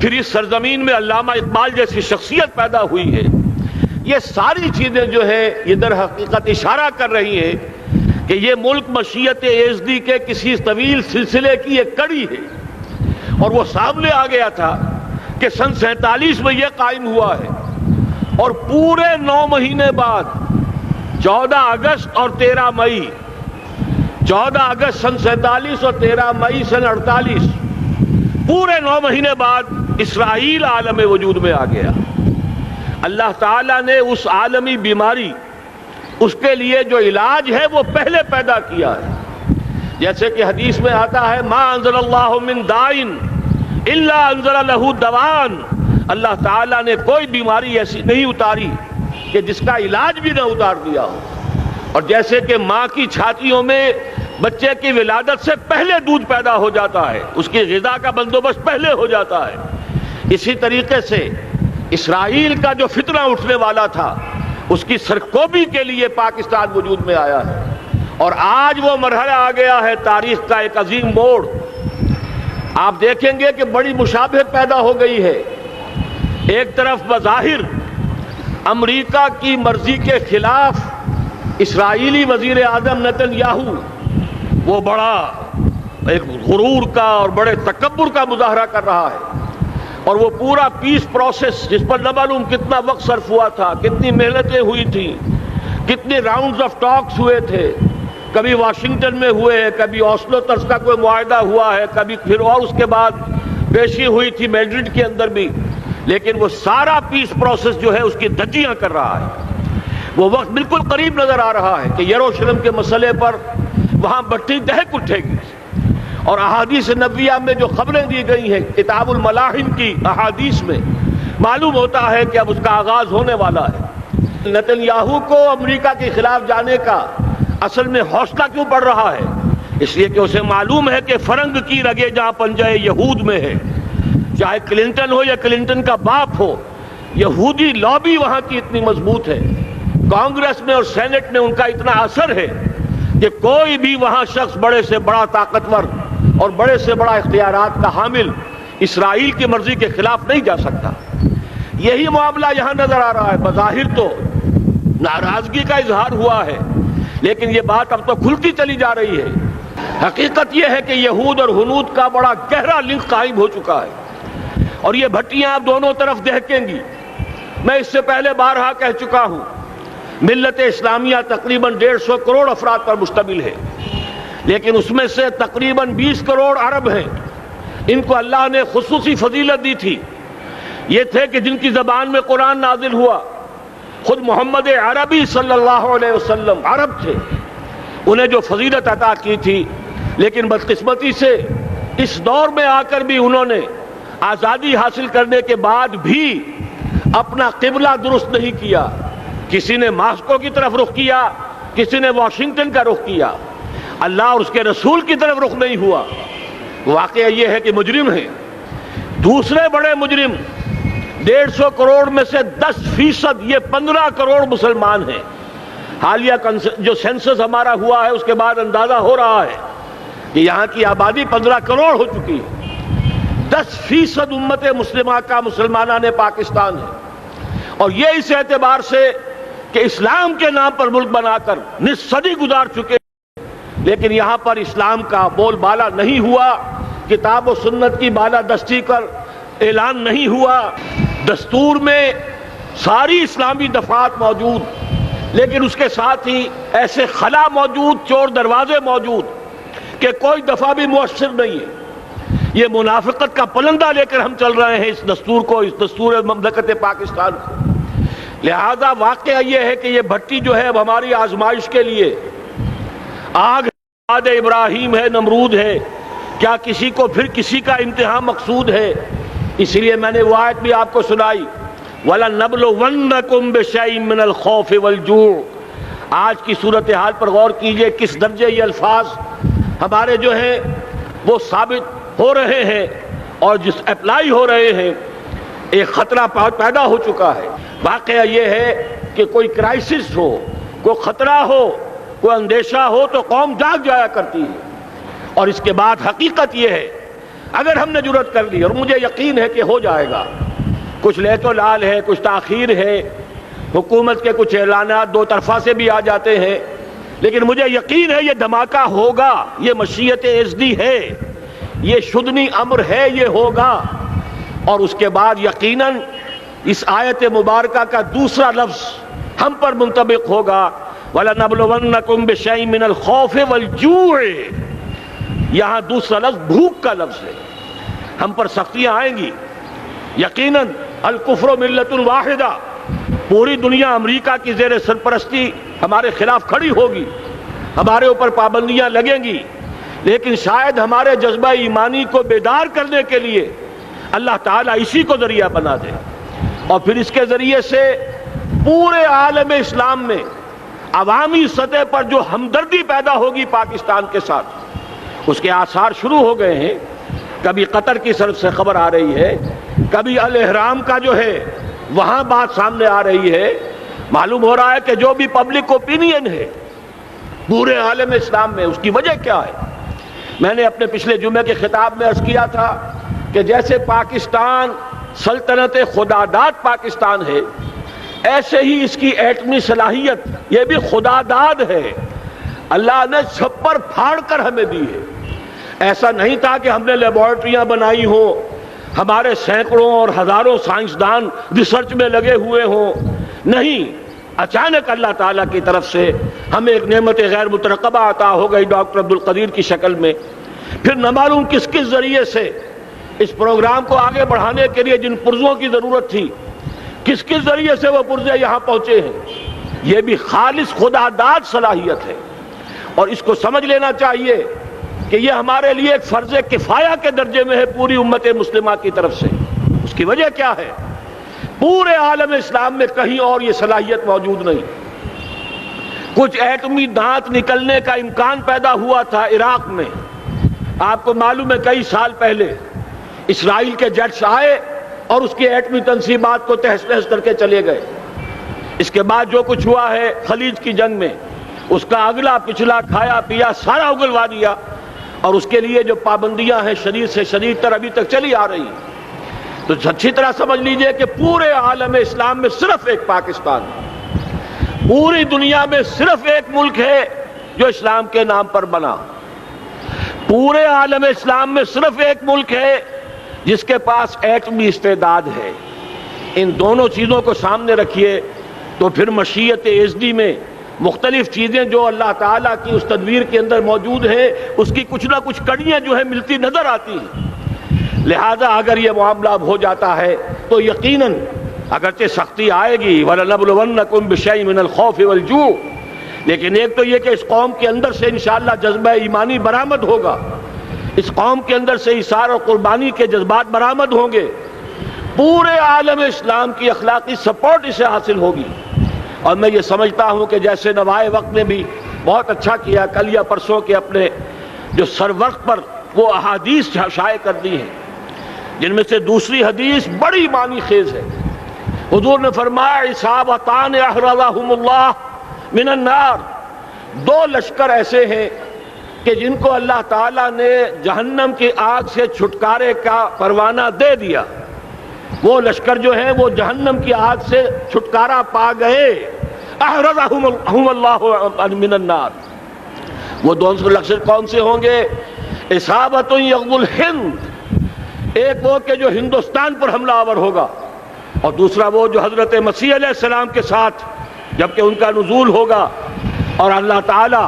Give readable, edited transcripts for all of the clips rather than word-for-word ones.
پھر اس سرزمین میں علامہ اقبال جیسی شخصیت پیدا ہوئی ہے. یہ ساری چیزیں جو ہے یہ در حقیقت اشارہ کر رہی ہیں کہ یہ ملک مشیت ایزدی کے کسی طویل سلسلے کی ایک کڑی ہے. اور وہ سامنے آ گیا تھا کہ سن 47 میں یہ قائم ہوا ہے، اور پورے 9 مہینے بعد 14 اگست اور 13 مئی، 14 اگست سن 47 اور 13 مئی سن 48، پورے 9 مہینے بعد اسرائیل عالم وجود میں آ گیا. اللہ تعالیٰ نے اس عالمی بیماری، اس کے لیے جو علاج ہے وہ پہلے پیدا کیا ہے. جیسے کہ حدیث میں آتا ہے ما انزل اللہ من دائن الا انزل له دوان، اللہ تعالیٰ نے کوئی بیماری ایسی نہیں اتاری کہ جس کا علاج بھی نہ اتار دیا ہو. اور جیسے کہ ماں کی چھاتیوں میں بچے کی ولادت سے پہلے دودھ پیدا ہو جاتا ہے، اس کی غذا کا بندوبست پہلے ہو جاتا ہے، اسی طریقے سے اسرائیل کا جو فتنہ اٹھنے والا تھا اس کی سرکوبی کے لیے پاکستان وجود میں آیا ہے. اور آج وہ مرحلہ آ گیا ہے تاریخ کا ایک عظیم موڑ. آپ دیکھیں گے کہ بڑی مشابہت پیدا ہو گئی ہے. ایک طرف بظاہر امریکہ کی مرضی کے خلاف اسرائیلی وزیر اعظم نتن یاہو وہ بڑا ایک غرور کا اور بڑے تکبر کا مظاہرہ کر رہا ہے، اور وہ پورا پیس پروسیس جس پر نہ معلوم کتنا وقت صرف ہوا تھا، کتنی محنتیں ہوئی تھیں، کتنے راؤنڈز آف ٹاکس ہوئے تھے، کبھی واشنگٹن میں ہوئے، کبھی اوسلو طرز کا کوئی معاہدہ ہوا ہے، کبھی پھر اور اس کے بعد پیشی ہوئی تھی میڈرڈ کے اندر بھی، لیکن وہ سارا پیس پروسیس جو ہے اس کی دھجیاں کر رہا ہے. وہ وقت بالکل قریب نظر آ رہا ہے کہ یروشلم کے مسئلے پر وہاں بٹھی دہک اٹھے گی. اور احادیث نبویہ میں جو خبریں دی گئی ہیں کتاب الملاحم کی احادیث میں معلوم ہوتا ہے کہ اب اس کا آغاز ہونے والا ہے. نتن یاہو کو امریکہ کے خلاف جانے کا اصل میں حوصلہ کیوں بڑھ رہا ہے؟ اس لیے کہ اسے معلوم ہے کہ فرنگ کی رگیں جہاں پنجہ یہود میں ہے، چاہے کلنٹن ہو یا کلنٹن کا باپ ہو، یہودی لابی وہاں کی اتنی مضبوط ہے، کانگریس میں اور سینٹ میں ان کا اتنا اثر ہے کہ کوئی بھی وہاں شخص بڑے سے بڑا طاقتور اور بڑے سے بڑا اختیارات کا حامل اسرائیل کی مرضی کے خلاف نہیں جا سکتا. یہی معاملہ یہاں نظر آ رہا ہے. بظاہر تو ناراضگی کا اظہار ہوا ہے، لیکن یہ بات اب تو کھلتی چلی جا رہی ہے. حقیقت یہ ہے کہ یہود اور ہنود کا بڑا گہرا لنک قائم ہو چکا ہے، اور یہ بھٹیاں اب دونوں طرف دہکیں گی. میں اس سے پہلے بارہا کہہ چکا ہوں، ملت اسلامیہ تقریباً 150 کروڑ افراد پر مشتمل ہے، لیکن اس میں سے تقریباً 20 کروڑ عرب ہیں. ان کو اللہ نے خصوصی فضیلت دی تھی. یہ تھے کہ جن کی زبان میں قرآن نازل ہوا، خود محمد عربی صلی اللہ علیہ وسلم عرب تھے، انہیں جو فضیلت عطا کی تھی. لیکن بدقسمتی سے اس دور میں آ کر بھی انہوں نے آزادی حاصل کرنے کے بعد بھی اپنا قبلہ درست نہیں کیا. کسی نے ماسکو کی طرف رخ کیا، کسی نے واشنگٹن کا رخ کیا، اللہ اور اس کے رسول کی طرف رخ نہیں ہوا. واقعہ یہ ہے کہ مجرم ہیں. دوسرے بڑے مجرم 150 کروڑ میں سے 10% یہ 15 کروڑ مسلمان ہیں. حالیہ جو سینسس ہمارا ہوا ہے اس کے بعد اندازہ ہو رہا ہے کہ یہاں کی آبادی 15 کروڑ ہو چکی ہے. 10% امت مسلمہ کا مسلمانان پاکستان ہے. اور یہ اس اعتبار سے کہ اسلام کے نام پر ملک بنا کر نصف صدی گزار چکے، لیکن یہاں پر اسلام کا بول بالا نہیں ہوا، کتاب و سنت کی بالادستی پر اعلان نہیں ہوا. دستور میں ساری اسلامی دفعات موجود، لیکن اس کے ساتھ ہی ایسے خلا موجود، چور دروازے موجود کہ کوئی دفعہ بھی مؤثر نہیں ہے. یہ منافقت کا پلندہ لے کر ہم چل رہے ہیں اس دستور کو، اس دستور مملکت پاکستان کو. لہذا واقعہ یہ ہے کہ یہ بھٹی جو ہے اب ہماری آزمائش کے لیے آگ آد ابراہیم ہے، نمرود ہے. کیا کسی کو پھر کسی کا امتحان مقصود ہے؟ اس لیے میں نے وہ آیت بھی آپ کو سنائی، وَلَنَّبْلُوَنَّكُمْ بِشَيْءٍ مِّنَ الْخَوْفِ وَالْجُوعِ. آج کی صورتحال پر غور کیجئے، کس درجے یہ الفاظ ہمارے جو ہیں وہ ثابت ہو رہے ہیں اور جس اپلائی ہو رہے ہیں. ایک خطرہ پیدا ہو چکا ہے. واقعہ یہ ہے کہ کوئی کرائسس ہو، کوئی خطرہ ہو، کوئی اندیشہ ہو تو قوم جاگ جایا کرتی ہے. اور اس کے بعد حقیقت یہ ہے اگر ہم نے جرأت کر لی، اور مجھے یقین ہے کہ ہو جائے گا، کچھ لیت و لال ہے، کچھ تاخیر ہے، حکومت کے کچھ اعلانات دو طرفہ سے بھی آ جاتے ہیں، لیکن مجھے یقین ہے یہ دھماکہ ہوگا، یہ مشیت ازدی ہے، یہ شدنی امر ہے، یہ ہوگا۔ اور اس کے بعد یقیناً اس آیت مبارکہ کا دوسرا لفظ ہم پر منطبق ہوگا، وَلَنَبْلُوَنَّكُمْ بِشَيْءٍ مِّنَ الْخَوْفِ وَالْجُوعِ۔ یہاں دوسرا لفظ بھوک کا لفظ ہے، ہم پر سختیاں آئیں گی یقیناً۔ الکفر ملت واحدہ، پوری دنیا امریکہ کی زیر سرپرستی ہمارے خلاف کھڑی ہوگی، ہمارے اوپر پابندیاں لگیں گی، لیکن شاید ہمارے جذبہ ایمانی کو بیدار کرنے کے لیے اللہ تعالیٰ اسی کو ذریعہ بنا دے، اور پھر اس کے ذریعے سے پورے عالم اسلام میں عوامی سطح پر جو ہمدردی پیدا ہوگی پاکستان کے ساتھ، اس کے آثار شروع ہو گئے ہیں۔ کبھی قطر کی طرف سے خبر آ رہی ہے، کبھی الاحرام کا جو ہے وہاں بات سامنے آ رہی ہے۔ معلوم ہو رہا ہے کہ جو بھی پبلک اوپینین ہے پورے عالم اسلام میں، اس کی وجہ کیا ہے؟ میں نے اپنے پچھلے جمعے کے خطاب میں عرض کیا تھا کہ جیسے پاکستان سلطنت خداداد پاکستان ہے، ایسے ہی اس کی ایٹمی صلاحیت یہ بھی خداداد ہے، اللہ نے چھپر پھاڑ کر ہمیں دی ہے۔ ایسا نہیں تھا کہ ہم نے لیبارٹریاں بنائی ہوں، ہمارے سینکڑوں اور ہزاروں سائنسدان ریسرچ میں لگے ہوئے ہوں، نہیں، اچانک اللہ تعالیٰ کی طرف سے ہمیں ایک نعمت غیر مترقبہ عطا ہو گئی ڈاکٹر عبدالقدیر کی شکل میں۔ پھر نہ معلوم کس کس ذریعے سے اس پروگرام کو آگے بڑھانے کے لیے جن پرزوں کی ضرورت تھی، کس کس ذریعے سے وہ پرزے یہاں پہنچے ہیں۔ یہ بھی خالص خداداد صلاحیت ہے، اور اس کو سمجھ لینا چاہیے کہ یہ ہمارے لیے ایک فرض کفایہ کے درجے میں ہے پوری امت مسلمہ کی طرف سے۔ اس کی وجہ کیا ہے؟ پورے عالم اسلام میں کہیں اور یہ صلاحیت موجود نہیں۔ کچھ ایٹمی دانت نکلنے کا امکان پیدا ہوا تھا عراق میں، آپ کو معلوم ہے کئی سال پہلے اسرائیل کے جیٹس آئے اور اس کی ایٹمی تنصیبات کو تہس نہس کر کے چلے گئے۔ اس کے بعد جو کچھ ہوا ہے خلیج کی جنگ میں، اس کا اگلا پچھلا کھایا پیا سارا اگلوا دیا، اور اس کے لیے جو پابندیاں ہیں شدید سے شدید تر ابھی تک چلی آ رہی ہیں۔ تو اچھی طرح سمجھ لیجئے کہ پورے عالم اسلام میں صرف ایک پاکستان ہے، پوری دنیا میں صرف ایک ملک ہے جو اسلام کے نام پر بنا، پورے عالم اسلام میں صرف ایک ملک ہے جس کے پاس ایٹمی استعداد ہے۔ ان دونوں چیزوں کو سامنے رکھیے تو پھر مشیت ازدی میں مختلف چیزیں جو اللہ تعالیٰ کی اس تدبیر کے اندر موجود ہیں، اس کی کچھ نہ کچھ کڑیاں جو ہیں ملتی نظر آتی ہیں۔ لہذا اگر یہ معاملہ ہو جاتا ہے تو یقیناً اگرچہ سختی آئے گی، وَلَنَبْلُوَنَّكُمْ بِشَيْءٍ مِّنَ الْخَوْفِ وَالْجُوعِ، لیکن ایک تو یہ کہ اس قوم کے اندر سے انشاءاللہ جذبہ ایمانی برآمد ہوگا، اس قوم کے اندر سے ایثار اور قربانی کے جذبات برآمد ہوں گے، پورے عالم اسلام کی اخلاقی سپورٹ اسے حاصل ہوگی۔ اور میں یہ سمجھتا ہوں کہ جیسے نوائے وقت نے بھی بہت اچھا کیا، کل یا پرسوں کے اپنے جو سر وقت پر وہ احادیث شائع کر دی ہیں، جن میں سے دوسری حدیث بڑی معنی خیز ہے۔ حضور نے فرمایا عصابتان احرزہم اللہ من النار، دو لشکر ایسے ہیں کہ جن کو اللہ تعالیٰ نے جہنم کی آگ سے چھٹکارے کا پروانہ دے دیا۔ وہ لشکر جو ہیں وہ جہنم کی آگ سے چھٹکارا پا گئے، احرزہم اللہ من النار۔ وہ دوسرے لشکر کون سے ہوں گے؟ اصابت یغزو الہند، ایک وہ کہ جو ہندوستان پر حملہ آور ہوگا، اور دوسرا وہ جو حضرت مسیح علیہ السلام کے ساتھ جبکہ ان کا نزول ہوگا، اور اللہ تعالیٰ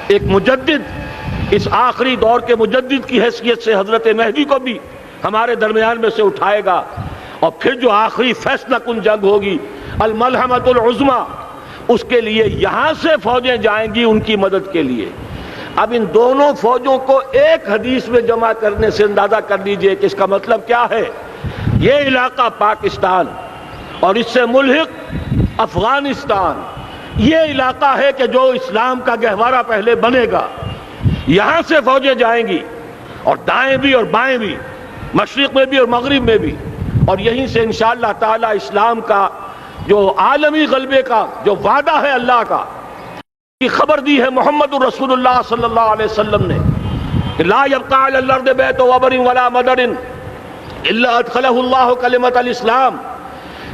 ایک مجدد، اس آخری دور کے مجدد کی حیثیت سے حضرت مہدی کو بھی ہمارے درمیان میں سے اٹھائے گا، اور پھر جو آخری فیصلہ کن جنگ ہوگی الملحمۃ العظمیٰ، اس کے لیے یہاں سے فوجیں جائیں گی ان کی مدد کے لیے۔ اب ان دونوں فوجوں کو ایک حدیث میں جمع کرنے سے اندازہ کر لیجئے کہ اس کا مطلب کیا ہے۔ یہ علاقہ پاکستان اور اس سے ملحق افغانستان، یہ علاقہ ہے کہ جو اسلام کا گہوارہ پہلے بنے گا، یہاں سے فوجیں جائیں گی، اور دائیں بھی اور بائیں بھی، مشرق میں بھی اور مغرب میں بھی، اور یہیں سے انشاءاللہ تعالی اسلام کا جو عالمی غلبے کا جو وعدہ ہے اللہ کا، کی خبر دی ہے محمد الرسول اللہ صلی اللہ علیہ وسلم نے لا يبقى على الارض بیت وبر ولا مدر الا ادخله اللہ کلمۃ الاسلام،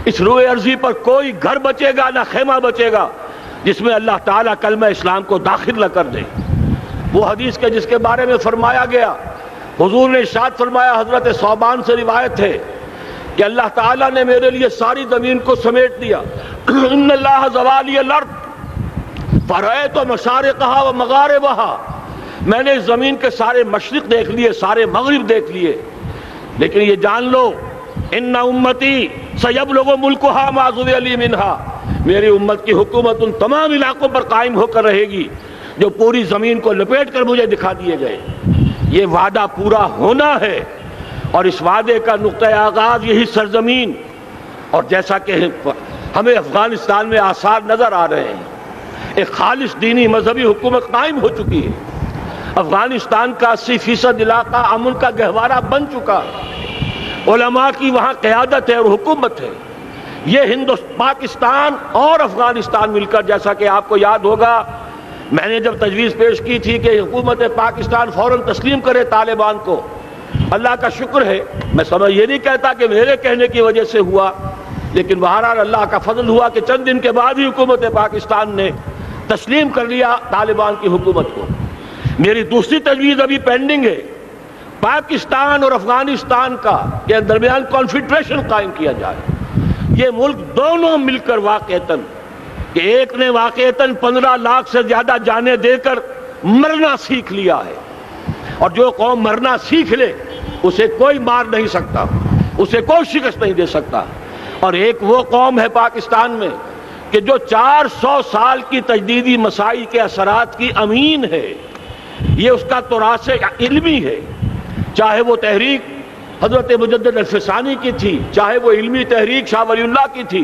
اس روئے ارضی پر کوئی گھر بچے گا نہ خیمہ بچے گا جس میں اللہ تعالیٰ کلمہ اسلام کو داخل نہ کر دے۔ وہ حدیث کے جس کے بارے میں فرمایا گیا، حضور نے ارشاد فرمایا، حضرت ثوبان سے روایت ہے کہ اللہ تعالیٰ نے میرے لیے ساری زمین کو سمیٹ دیا۔ ان اللہ زوالی الارض فرأیت مشارقہا و مغاربہا، میں نے اس زمین کے سارے مشرق دیکھ لیے، سارے مغرب دیکھ لیے، لیکن یہ جان لو ان امتی سیبلغ ملکہا ما ذوی لی منہا، میری امت کی حکومت ان تمام علاقوں پر قائم ہو کر رہے گی جو پوری زمین کو لپیٹ کر مجھے دکھا دیے گئے۔ یہ وعدہ پورا ہونا ہے، اور اس وعدے کا نقطہ آغاز یہی سرزمین، اور جیسا کہ ہمیں افغانستان میں آثار نظر آ رہے ہیں، ایک خالص دینی مذہبی حکومت قائم ہو چکی ہے۔ افغانستان کا 80% علاقہ امن کا گہوارہ بن چکا، علماء کی وہاں قیادت ہے اور حکومت ہے۔ یہ پاکستان اور افغانستان مل کر، جیسا کہ آپ کو یاد ہوگا، میں نے جب تجویز پیش کی تھی کہ حکومت پاکستان فوراً تسلیم کرے طالبان کو، اللہ کا شکر ہے، میں یہ نہیں کہتا کہ میرے کہنے کی وجہ سے ہوا، لیکن بہرحال اللہ کا فضل ہوا کہ چند دن کے بعد ہی حکومت پاکستان نے تسلیم کر لیا طالبان کی حکومت کو۔ میری دوسری تجویز ابھی پینڈنگ ہے، پاکستان اور افغانستان کا کے درمیان کانفیڈریشن قائم کیا جائے۔ یہ ملک دونوں مل کر واقعتاً، کہ ایک نے واقعتاً 15 لاکھ سے زیادہ جانیں دے کر مرنا سیکھ لیا ہے، اور جو قوم مرنا سیکھ لے اسے کوئی مار نہیں سکتا، اسے کوئی شکست نہیں دے سکتا، اور ایک وہ قوم ہے پاکستان میں کہ جو 400 سال کی تجدیدی مساعی کے اثرات کی امین ہے۔ یہ اس کا تراث علمی ہے، چاہے وہ تحریک حضرت مجدد الفسانی کی تھی، چاہے وہ علمی تحریک شاہ ولی اللہ کی تھی،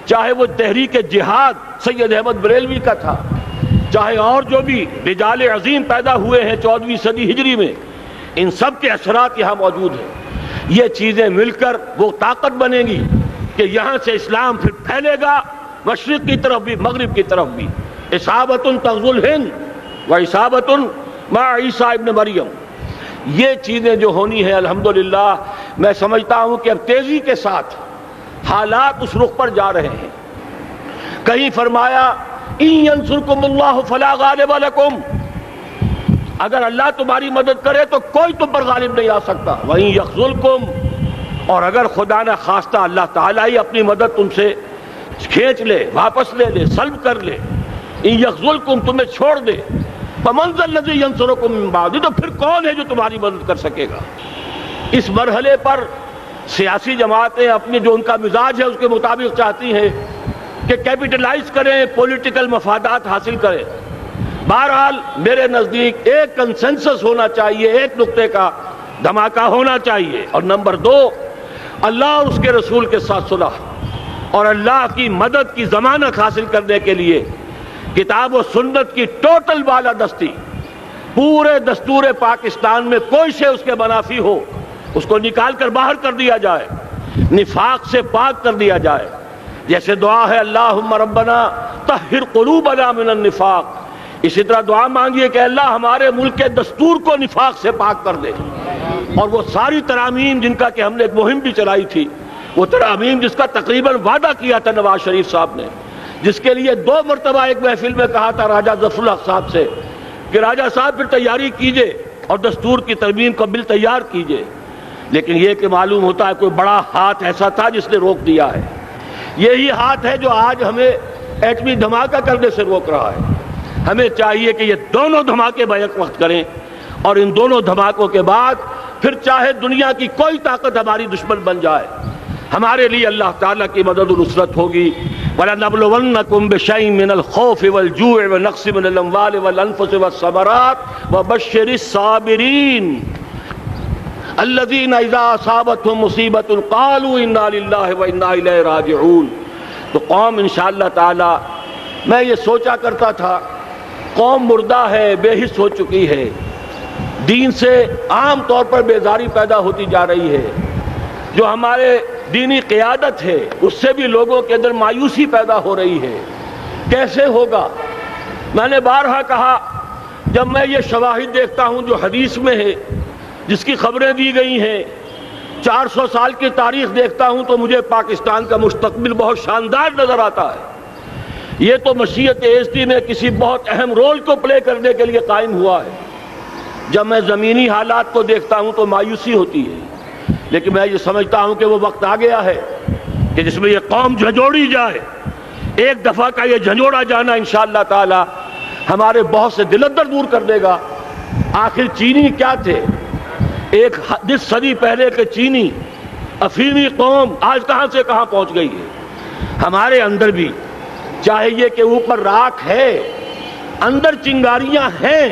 چاہے وہ تحریک جہاد سید احمد بریلوی کا تھا، چاہے اور جو بھی رجال عظیم پیدا ہوئے ہیں 14ویں صدی ہجری میں، ان سب کے اثرات یہاں موجود ہیں۔ یہ چیزیں مل کر وہ طاقت بنے گی کہ یہاں سے اسلام پھر پھیلے گا، مشرق کی طرف بھی مغرب کی طرف بھی۔ اصابۃ تغزو الہند و اصابۃ مع عیسیٰ ابن مریم، یہ چیزیں جو ہونی ہیں الحمدللہ، میں سمجھتا ہوں کہ اب تیزی کے ساتھ حالات اس رخ پر جا رہے ہیں۔ کہیں فرمایا ان ینصرکم اللہ فلا غالب لکم، اگر اللہ تمہاری مدد کرے تو کوئی تم پر غالب نہیں آ سکتا، وَإِن یخذلکم، اور اگر خدا نہ خواستہ اللہ تعالیٰ ہی اپنی مدد تم سے کھینچ لے، واپس لے لے، سلب کر لے، ان یخذلکم، تمہیں چھوڑ دے، فمن ذا الذی ینصرکم من بعد، تو پھر کون ہے جو تمہاری مدد کر سکے گا۔ اس مرحلے پر سیاسی جماعتیں اپنی جو ان کا مزاج ہے اس کے مطابق چاہتی ہیں کہ کیپٹلائز کریں، پولیٹیکل مفادات حاصل کریں۔ بہرحال میرے نزدیک ایک کنسنسس ہونا چاہیے، ایک نقطے کا دھماکہ ہونا چاہیے، اور نمبر 2، اللہ اور اس کے رسول کے ساتھ صلح اور اللہ کی مدد کی ضمانت حاصل کرنے کے لیے کتاب و سنت کی ٹوٹل بالادستی، پورے دستور پاکستان میں کوئی شے اس کے منافی ہو اس کو نکال کر باہر کر دیا جائے، نفاق سے پاک کر دیا جائے۔ جیسے دعا ہے اللہم ربنا طہر قلوبنا من النفاق، اسی طرح دعا مانگیے کہ اللہ ہمارے ملک کے دستور کو نفاق سے پاک کر دے، اور وہ ساری ترامیم جن کا کہ ہم نے ایک مہم بھی چلائی تھی، وہ ترامیم جس کا تقریباً وعدہ کیا تھا نواز شریف صاحب نے، جس کے لیے 2 مرتبہ ایک محفل میں کہا تھا راجہ ظفر الحق صاحب سے کہ راجہ صاحب پھر تیاری کیجئے اور دستور کی ترمیم کا بل تیار کیجئے، لیکن یہ کہ معلوم ہوتا ہے کوئی بڑا ہاتھ ایسا تھا جس نے روک دیا ہے۔ یہی ہاتھ ہے جو آج ہمیں ایٹمی دھماکہ کرنے سے روک رہا ہے۔ ہمیں چاہیے کہ یہ دونوں دھماکے بیک وقت کریں، اور ان دونوں دھماکوں کے بعد پھر چاہے دنیا کی کوئی طاقت ہماری دشمن بن جائے، ہمارے لیے اللہ تعالیٰ کی مدد و نصرت ہوگی۔ وَلَنَبْلُوَنَّكُمْ بِشَيْءٍ مِّنَ الْخَوْفِ وَالْجُوعِ وَنَقْصٍ مِّنَ الْأَمْوَالِ وَالْأَنفُسِ وَالثَّمَرَاتِ وَبَشِّرِ الصَّابِرِينَ الذین اذا اصابتهم مصیبۃ قالوا انا للہ وانا الیہ راجعون۔ تو قوم انشاءاللہ تعالی، میں یہ سوچا کرتا تھا قوم مردہ ہے، بے حس ہو چکی ہے، دین سے عام طور پر بیزاری پیدا ہوتی جا رہی ہے، جو ہمارے دینی قیادت ہے اس سے بھی لوگوں کے اندر مایوسی پیدا ہو رہی ہے۔ کیسے ہوگا؟ میں نے بارہا کہا جب میں یہ شواہد دیکھتا ہوں جو حدیث میں ہے، جس کی خبریں دی گئی ہیں، 400 سال کی تاریخ دیکھتا ہوں، تو مجھے پاکستان کا مستقبل بہت شاندار نظر آتا ہے۔ یہ تو مشیت ایزدی میں کسی بہت اہم رول کو پلے کرنے کے لیے قائم ہوا ہے۔ جب میں زمینی حالات کو دیکھتا ہوں تو مایوسی ہوتی ہے، لیکن میں یہ سمجھتا ہوں کہ وہ وقت آ گیا ہے کہ جس میں یہ قوم جھنجھوڑی جائے۔ ایک دفعہ کا یہ جھنجھوڑا جانا انشاءاللہ تعالی ہمارے بہت سے دل اندر دور کر دے گا۔ آخر چینی کیا تھے؟ ایک 10 صدی پہلے کے چینی افیمی قوم آج کہاں سے کہاں پہنچ گئی ہے۔ ہمارے اندر بھی چاہیے کہ اوپر راکھ ہے، اندر چنگاریاں ہیں،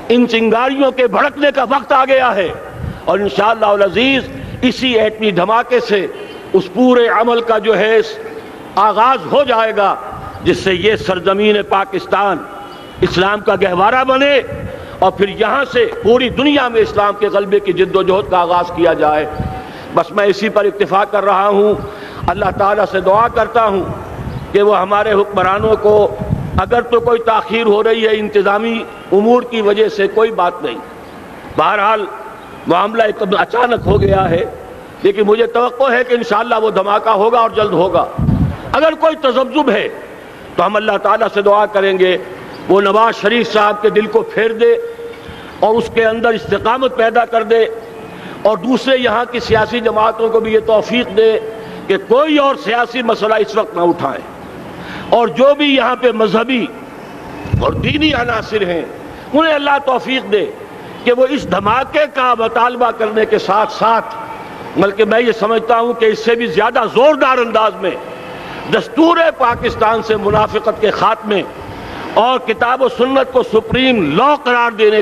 ان چنگاریوں کے بھڑکنے کا وقت آ گیا ہے، اور انشاءاللہ العزیز اسی ایٹمی دھماکے سے اس پورے عمل کا جو ہے آغاز ہو جائے گا، جس سے یہ سرزمین پاکستان اسلام کا گہوارہ بنے، اور پھر یہاں سے پوری دنیا میں اسلام کے غلبے کی جد و جہد کا آغاز کیا جائے۔ بس میں اسی پر اتفاق کر رہا ہوں۔ اللہ تعالیٰ سے دعا کرتا ہوں کہ وہ ہمارے حکمرانوں کو، اگر تو کوئی تاخیر ہو رہی ہے انتظامی امور کی وجہ سے، کوئی بات نہیں، بہرحال معاملہ ایک اچانک ہو گیا ہے، لیکن مجھے توقع ہے کہ انشاءاللہ وہ دھماکہ ہوگا اور جلد ہوگا۔ اگر کوئی تذبذب ہے تو ہم اللہ تعالیٰ سے دعا کریں گے وہ نواز شریف صاحب کے دل کو پھیر دے اور اس کے اندر استقامت پیدا کر دے، اور دوسرے یہاں کی سیاسی جماعتوں کو بھی یہ توفیق دے کہ کوئی اور سیاسی مسئلہ اس وقت نہ اٹھائیں، اور جو بھی یہاں پہ مذہبی اور دینی عناصر ہیں انہیں اللہ توفیق دے کہ وہ اس دھماکے کا مطالبہ کرنے کے ساتھ ساتھ، بلکہ میں یہ سمجھتا ہوں کہ اس سے بھی زیادہ زوردار انداز میں دستور پاکستان سے منافقت کے خاتمے اور کتاب و سنت کو سپریم لا قرار دینے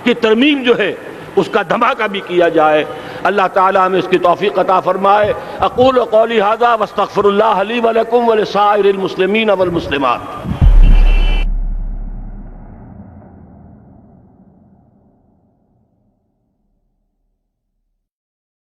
کی ترمیم جو ہے اس کا دھماکہ بھی کیا جائے۔ اللہ تعالیٰ ہمیں اس کی توفیق عطا فرمائے۔ اقول قولی ھذا واستغفر اللہ لی ولکم ولسائر المسلمین والمسلمات۔